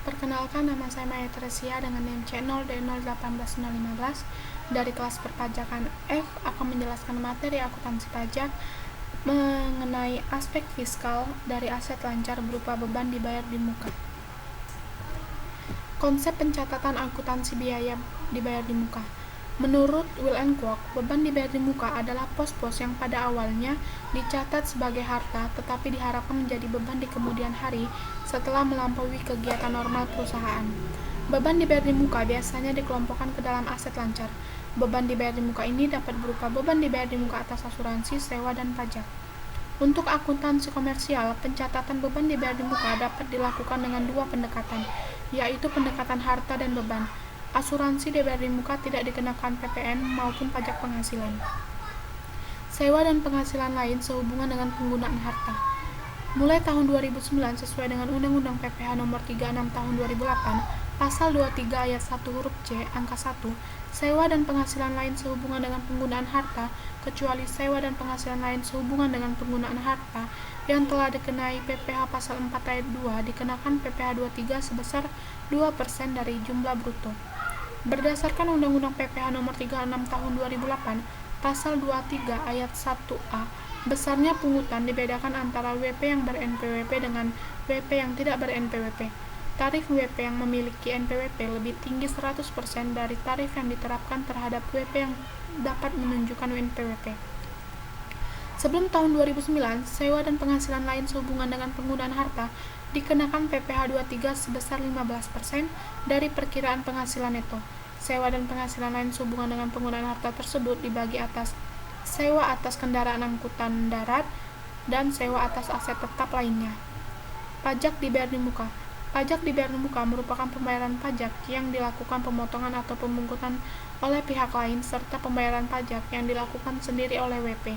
Perkenalkan, nama saya Maya Teresia dengan NIM C0D018015 dari kelas perpajakan F akan menjelaskan materi akuntansi pajak mengenai aspek fiskal dari aset lancar berupa beban dibayar di muka. Konsep pencatatan akuntansi biaya dibayar di muka. Menurut Will and Kwok, beban dibayar di muka adalah pos-pos yang pada awalnya dicatat sebagai harta tetapi diharapkan menjadi beban di kemudian hari setelah melampaui kegiatan normal perusahaan. Beban dibayar di muka biasanya dikelompokkan ke dalam aset lancar. Beban dibayar di muka ini dapat berupa beban dibayar di muka atas asuransi, sewa, dan pajak. Untuk akuntansi komersial, pencatatan beban dibayar di muka dapat dilakukan dengan dua pendekatan, yaitu pendekatan harta dan beban. Asuransi dibayar di muka tidak dikenakan PPN maupun pajak penghasilan. Sewa dan penghasilan lain sehubungan dengan penggunaan harta. Mulai tahun 2009 sesuai dengan Undang-Undang PPh Nomor 36 Tahun 2008, Pasal 23 Ayat 1 huruf C, Angka 1, sewa dan penghasilan lain sehubungan dengan penggunaan harta, kecuali sewa dan penghasilan lain sehubungan dengan penggunaan harta yang telah dikenai PPh Pasal 4 Ayat 2 dikenakan PPh 23 sebesar 2% dari jumlah bruto. Berdasarkan Undang-Undang PPh Nomor 36 Tahun 2008, Pasal 23 Ayat 1A, besarnya pungutan dibedakan antara WP yang ber-NPWP dengan WP yang tidak ber-NPWP. Tarif WP yang memiliki NPWP lebih tinggi 100% dari tarif yang diterapkan terhadap WP yang dapat menunjukkan NPWP. Sebelum tahun 2009, sewa dan penghasilan lain sehubungan dengan penggunaan harta dikenakan PPh 23 sebesar 15% dari perkiraan penghasilan neto. Sewa dan penghasilan lain sehubungan dengan penggunaan harta tersebut dibagi atas sewa atas kendaraan angkutan darat dan sewa atas aset tetap lainnya. Pajak dibayar di muka. Pajak dibayar di muka merupakan pembayaran pajak yang dilakukan pemotongan atau pemungkutan oleh pihak lain serta pembayaran pajak yang dilakukan sendiri oleh WP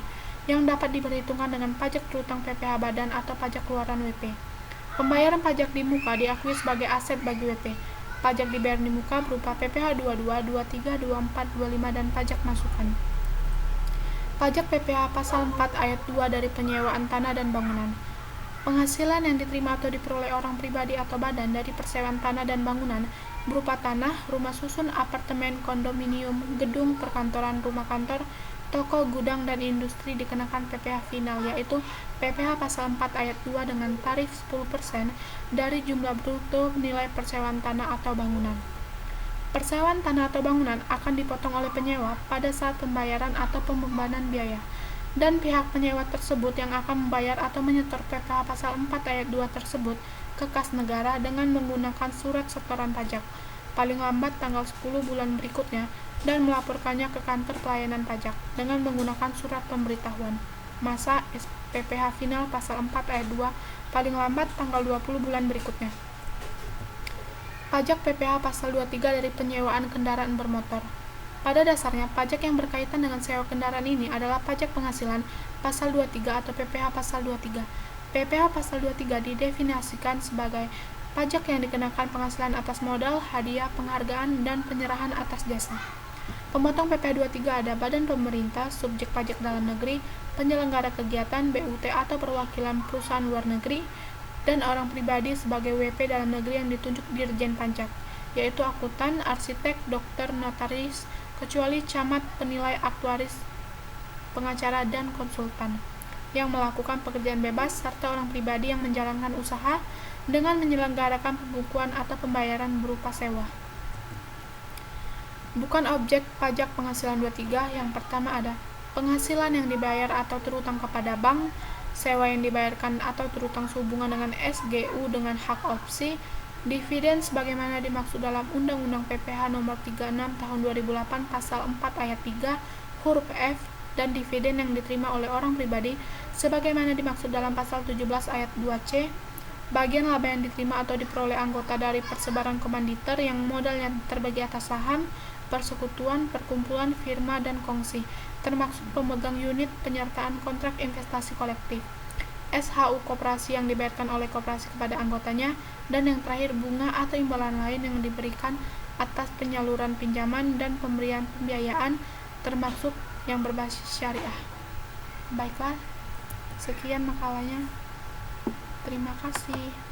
yang dapat diperhitungkan dengan pajak terutang PPh badan atau pajak keluaran WP. Pembayaran pajak di muka diakui sebagai aset bagi WP. Pajak dibayar di muka berupa PPh 22, 23, 24, 25 dan pajak masukan. Pajak PPh Pasal 4 Ayat 2 dari penyewaan tanah dan bangunan. Penghasilan yang diterima atau diperoleh orang pribadi atau badan dari persewaan tanah dan bangunan berupa tanah, rumah susun, apartemen, kondominium, gedung, perkantoran, rumah kantor, toko, gudang, dan industri dikenakan PPh final, yaitu PPh Pasal 4 Ayat 2 dengan tarif 10% dari jumlah bruto nilai persewaan tanah atau bangunan. Persewaan tanah atau bangunan akan dipotong oleh penyewa pada saat pembayaran atau pembebanan biaya, dan pihak penyewa tersebut yang akan membayar atau menyetor PPh Pasal 4 Ayat 2 tersebut ke kas negara dengan menggunakan surat setoran pajak, paling lambat tanggal 10 bulan berikutnya, dan melaporkannya ke kantor pelayanan pajak dengan menggunakan surat pemberitahuan. Masa PPh final Pasal 4 Ayat 2 paling lambat tanggal 20 bulan berikutnya. Pajak PPh Pasal 23 dari penyewaan kendaraan bermotor. Pada dasarnya, pajak yang berkaitan dengan sewa kendaraan ini adalah pajak penghasilan Pasal 23 atau PPh Pasal 23. PPh Pasal 23 didefinisikan sebagai pajak yang dikenakan penghasilan atas modal, hadiah, penghargaan, dan penyerahan atas jasa. Pemotong PPh 23 ada badan pemerintah, subjek pajak dalam negeri, penyelenggara kegiatan, BUT atau perwakilan perusahaan luar negeri, dan orang pribadi sebagai WP dalam negeri yang ditunjuk Dirjen Pajak, yaitu akuntan, arsitek, dokter, notaris, kecuali camat, penilai, aktuaris, pengacara, dan konsultan yang melakukan pekerjaan bebas, serta orang pribadi yang menjalankan usaha dengan menyelenggarakan pembukuan atau pembayaran berupa sewa. Bukan objek pajak penghasilan 23 yang pertama ada penghasilan yang dibayar atau terutang kepada bank, sewa yang dibayarkan atau terutang sehubungan dengan SGU dengan hak opsi, dividen sebagaimana dimaksud dalam Undang-Undang PPh Nomor 36 Tahun 2008 Pasal 4 Ayat 3 huruf F, dan dividen yang diterima oleh orang pribadi sebagaimana dimaksud dalam Pasal 17 Ayat 2C, bagian laba yang diterima atau diperoleh anggota dari persebaran komanditer yang modalnya terbagi atas saham, persekutuan, perkumpulan, firma, dan kongsi, termasuk pemegang unit penyertaan kontrak investasi kolektif, SHU koperasi yang dibayarkan oleh koperasi kepada anggotanya, dan yang terakhir bunga atau imbalan lain yang diberikan atas penyaluran pinjaman dan pemberian pembiayaan, termasuk yang berbasis syariah. Baiklah, sekian makalahnya. Terima kasih.